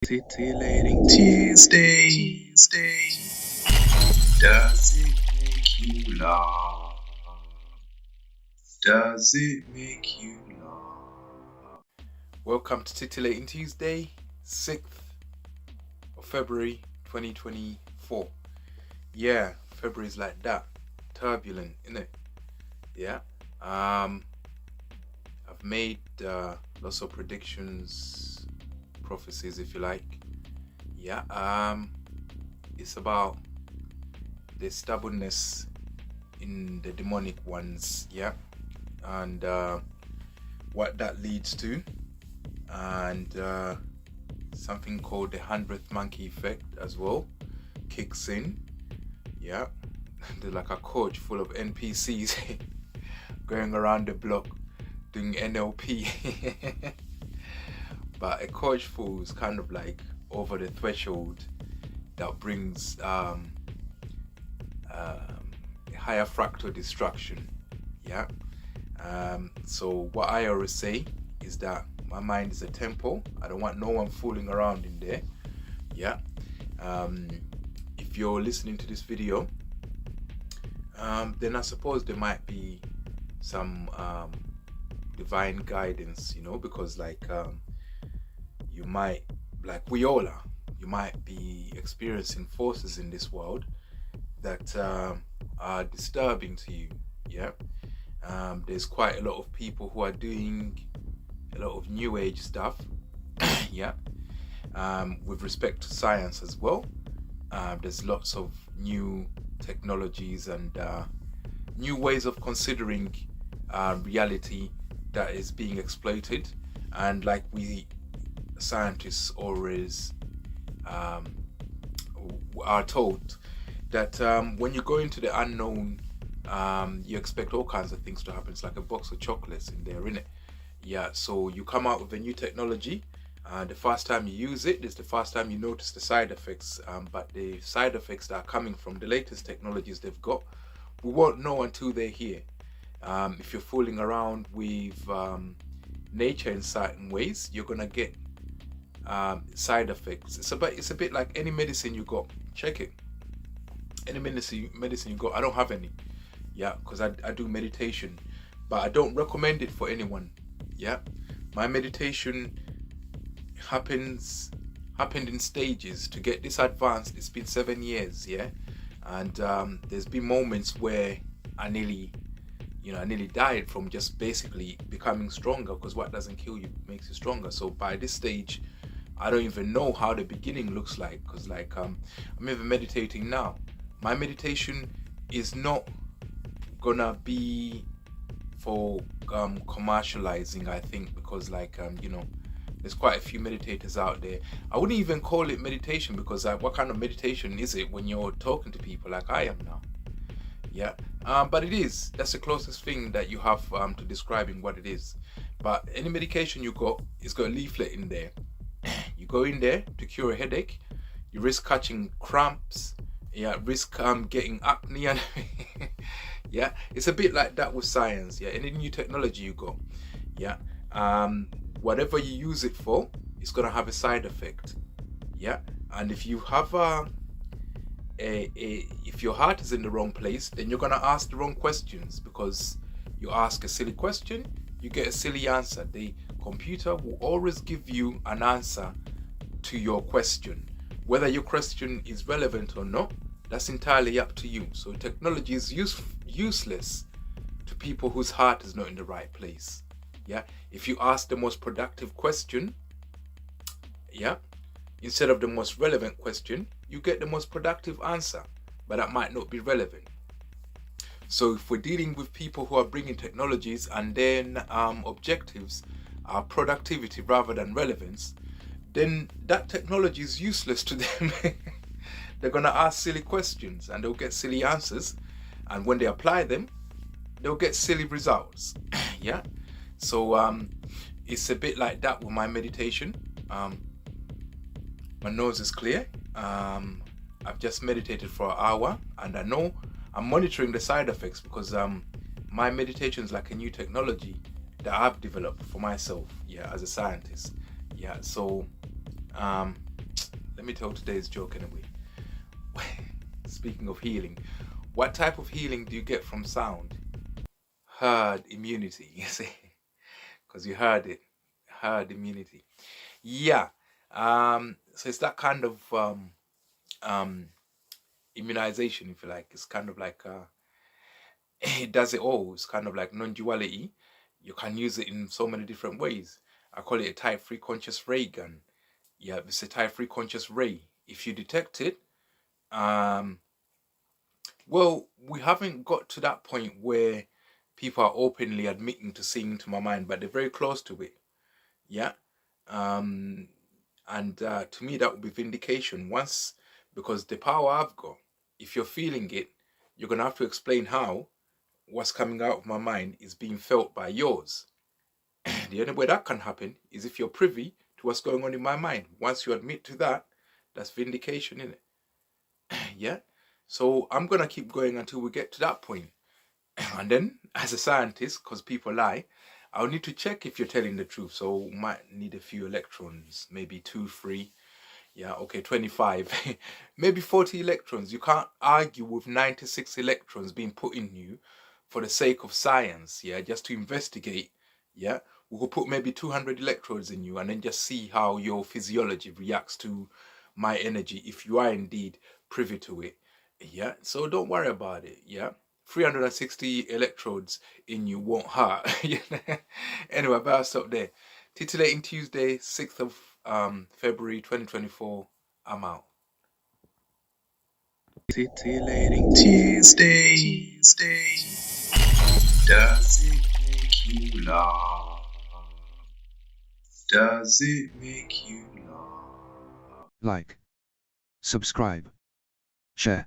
Titillating Tuesday. Does it make you laugh? Does it make you laugh? Welcome to Titillating Tuesday, 6th of February 2024. Yeah, February's like that. Turbulent, innit? Yeah. I've made lots of predictions, prophecies if you like. Yeah. It's about the stubbornness in the demonic ones, yeah. And what that leads to. And something called the 100th monkey effect as well kicks in. Yeah. They're like a coach full of NPCs going around the block doing NLP. But a coach full is kind of like over the threshold that brings a higher fractal destruction. Yeah. So what I always say is that my mind is a temple. I don't want no one fooling around in there. Yeah. If you're listening to this video, then I suppose there might be some divine guidance, because you might, like we all are, you might be experiencing forces in this world that are disturbing to you. Yeah. There's quite a lot of people who are doing a lot of new age stuff. Yeah. With respect to science as well. There's lots of new technologies and new ways of considering reality that is being exploited. And like we scientists always are told that when you go into the unknown, you expect all kinds of things to happen. It's like a box of chocolates in there, innit? Yeah, so you come out with a new technology, the first time you use it is the first time you notice the side effects, but the side effects that are coming from the latest technologies they've got, we won't know until they're here. If you're fooling around with nature in certain ways, you're gonna get side effects. It's a bit like any medicine you got. Check it. Any medicine you got. I don't have any. Yeah, because I do meditation, but I don't recommend it for anyone. Yeah, my meditation happened in stages. To get this advanced, it's been 7 years. Yeah, and there's been moments where I nearly died from just basically becoming stronger, because what doesn't kill you makes you stronger. So by this stage, I don't even know how the beginning looks like, because I'm even meditating now. My meditation is not gonna be for commercializing, I think, because there's quite a few meditators out there. I wouldn't even call it meditation, because what kind of meditation is it when you're talking to people like I am now? Yeah, but it is. That's the closest thing that you have to describing what it is. But any medication you got, it's got a leaflet in there. You go in there to cure a headache. You risk catching cramps. Yeah, risk getting acne. And yeah, it's a bit like that with science. Yeah, any new technology you got. Yeah, whatever you use it for, it's gonna have a side effect. Yeah, and if you have if your heart is in the wrong place, then you're gonna ask the wrong questions, because you ask a silly question, you get a silly answer. The computer will always give you an answer to your question. Whether your question is relevant or not, that's entirely up to you. So technology is useless to people whose heart is not in the right place. Yeah, if you ask the most productive question, yeah, instead of the most relevant question, you get the most productive answer, but that might not be relevant. So if we're dealing with people who are bringing technologies and then objectives are productivity rather than relevance, then that technology is useless to them. They're gonna ask silly questions and they'll get silly answers, and when they apply them, they'll get silly results. Yeah, so it's a bit like that with my meditation. My nose is clear. I've just meditated for an hour, and I know I'm monitoring the side effects, because my meditation is like a new technology that I've developed for myself, yeah, as a scientist. Yeah, so let me tell today's joke anyway. Speaking of healing, what type of healing do you get from sound? Herd immunity, you see, because you heard it. Herd immunity. Yeah. So it's that kind of um, immunization, if you like. It's kind of like it does it all. It's kind of like non-duality. You can use it in so many different ways. I call it a type 3 conscious ray gun. Yeah, it's a type 3 conscious ray. If you detect it, well, we haven't got to that point where people are openly admitting to seeing into my mind, but they're very close to it. Yeah. And to me, that would be vindication. Once, because the power I've got, if you're feeling it, you're going to have to explain how what's coming out of my mind is being felt by yours. The only way that can happen is if you're privy to what's going on in my mind. Once you admit to that, that's vindication, isn't it? Yeah. So I'm going to keep going until we get to that point. And then, as a scientist, because people lie, I'll need to check if you're telling the truth. So might need a few electrons, maybe 2, 3. Yeah, okay, 25. Maybe 40 electrons. You can't argue with 96 electrons being put in you for the sake of science, yeah, just to investigate. Yeah, we could put maybe 200 electrodes in you and then just see how your physiology reacts to my energy if you are indeed privy to it. Yeah, so don't worry about it. Yeah, 360 electrodes in you won't hurt. Anyway, but I'll stop there. Titillating Tuesday, 6th of February 2024. I'm out. Titillating Tuesdays. Does it make you laugh? Does it make you laugh? Like, subscribe, share.